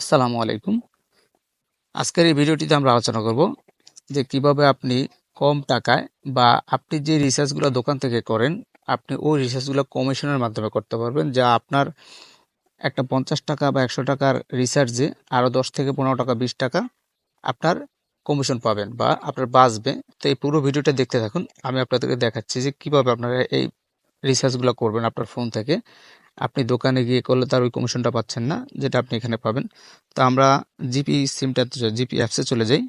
আসসালামু আলাইকুম। আজকের এই ভিডিওটিতে আমরা আলোচনা করব যে কিভাবে আপনি কম টাকায় বা আপনি যে রিসার্চগুলো দোকান থেকে করেন, আপনি ওই রিসার্চগুলো কমিশনের মাধ্যমে করতে পারবেন, যা আপনার একটা 50 টাকা বা 100 টাকার রিসার্চে আরও 10 থেকে 15 টাকা 20 টাকা আপনার কমিশন পাবেন বা আপনার বাঁচবে। তো এই পুরো ভিডিওটা দেখতে থাকুন। আমি আপনাদেরকে দেখাচ্ছি যে কিভাবে আপনারা এই রিসার্চগুলো করবেন আপনার ফোন থেকে। আপনি দোকানে গিয়ে করলে তার ওই কমিশনটা পাচ্ছেন না, যেটা আপনি এখানে পাবেন। তো আমরা জিপি অ্যাপসে চলে যাই।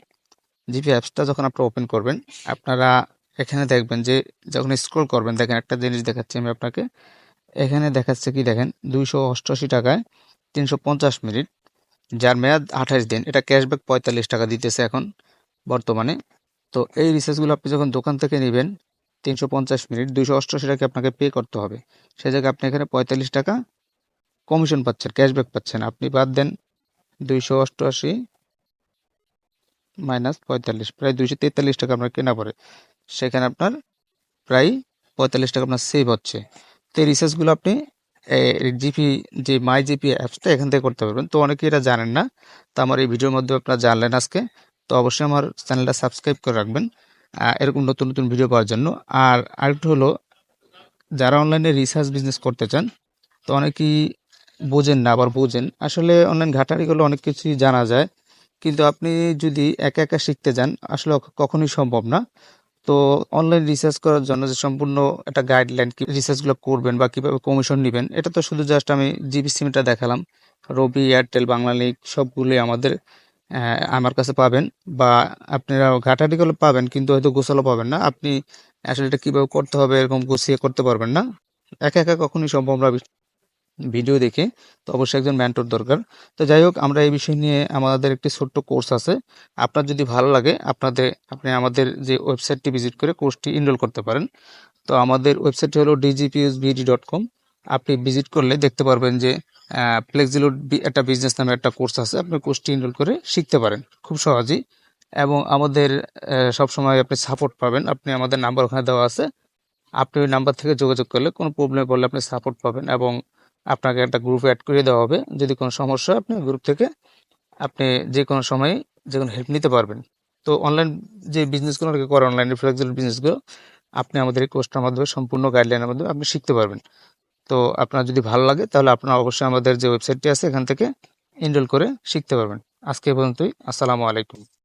জিপি অ্যাপসটা যখন আপনারা ওপেন করবেন, আপনারা এখানে দেখবেন যে যখন স্ক্রল করবেন, দেখেন একটা জিনিস দেখাচ্ছি আমি আপনাকে। এখানে দেখাচ্ছে কি দেখেন, 288 টাকায় 350 মিনিট, যার মেয়াদ 28 দিন। এটা ক্যাশব্যাক 45 টাকা দিতেছে এখন বর্তমানে। তো এই রিচার্জগুলো আপনি যখন দোকান থেকে নেবেন, 350 মিনিট 288 টাকা আপনাকে পে করতে হবে। সে জায়গায় আপনি এখানে 45 টাকা কমিশন পাচ্ছেন, ক্যাশব্যাক পাচ্ছেন। আপনি বাদ দেন 288 মাইনাস 45, প্রায় 243 টাকা আপনার কেনা পড়ে। সেখানে আপনার প্রায় 45 টাকা আপনার সেভ হচ্ছে। তো এই রিসার্চগুলো আপনি জিপি যে মাই জিপি অ্যাপসটা এখান থেকে করতে পারবেন। তো অনেকে এটা জানেন না, তো আমার এই ভিডিওর মধ্যে আপনারা জানলেন আজকে। তো অবশ্যই আমার চ্যানেলটা সাবস্ক্রাইব করে রাখবেন এরকম নতুন নতুন ভিডিও পাওয়ার জন্য। আর আরেকটু হলো, যারা অনলাইনে রিসার্চ বিজনেস করতে চান, তো অনেকেই বোঝেন না, আবার বোঝেন। আসলে অনলাইন ঘাটাঘাটি করলে অনেক কিছুই জানা যায়, কিন্তু আপনি যদি একা একা শিখতে যান, আসলে কখনোই সম্ভব না। তো অনলাইন রিসার্চ করার জন্য যে সম্পূর্ণ একটা গাইডলাইন, কি রিসার্চগুলো করবেন বা কিভাবে কমিশন নেবেন, এটা তো শুধু জাস্ট আমি জিবি সিমটা দেখালাম। রবি, এয়ারটেল, বাংলালিংক সবগুলোই আমার কাছে পাবেন, বা আপনারা ঘাটাঘাটি করলে পাবেন, কিন্তু হয়তো গোছালো পাবেন না। আপনি আসলে এটা কিভাবে করতে হবে এরকম গুছিয়ে করতে পারবেন না। একা একা কখনোই সম্ভব না ভিডিও দেখে। তো অবশ্যই একজন মেন্টর দরকার। তো যাই হোক, আমরা এই বিষয় নিয়ে আমাদের একটি ছোট্ট কোর্স আছে। আপনার যদি ভালো লাগে, আপনি আমাদের যে ওয়েবসাইটটি ভিজিট করে কোর্সটি এনরোল করতে পারেন। তো আমাদের ওয়েবসাইটটি হলো dgpusbd.com। আপনি ভিজিট করলে দেখতে পারবেন যে ফ্লেক্সিলো একটা বিজনেস নামে একটা কোর্স আছে। আপনি কোর্সটি এনরোল করে শিখতে পারেন খুব সহজেই। এবং আমাদের সবসময় আপনি সাপোর্ট পাবেন। আপনি আমাদের নাম্বার ওখানে দেওয়া আছে। আপনি ওই নাম্বার থেকে যোগাযোগ করলে কোনো প্রবলেমে পড়লে আপনি সাপোর্ট পাবেন, এবং আপনাকে একটা গ্রুপে অ্যাড করে দেওয়া হবে। যদি কোনো সমস্যা হয়, আপনি গ্রুপ থেকে আপনি যে কোনো সময়ে যে কোনো হেল্প নিতে পারবেন। তো অনলাইন যে বিজনেসগুলো অনেকে করে, অনলাইন ফ্লেক্সিবল বিজনেসগুলো, আপনি আমাদের এই কোর্সটার মাধ্যমে সম্পূর্ণ গাইডলাইনের মাধ্যমে আপনি শিখতে পারবেন। তো আপনার যদি ভালো লাগে, তাহলে আপনারা অবশ্যই আমাদের যে ওয়েবসাইটটি আছে এখান থেকে এনরোল করে শিখতে পারবেন। আজকে এ পর্যন্তই। আসসালামু আলাইকুম।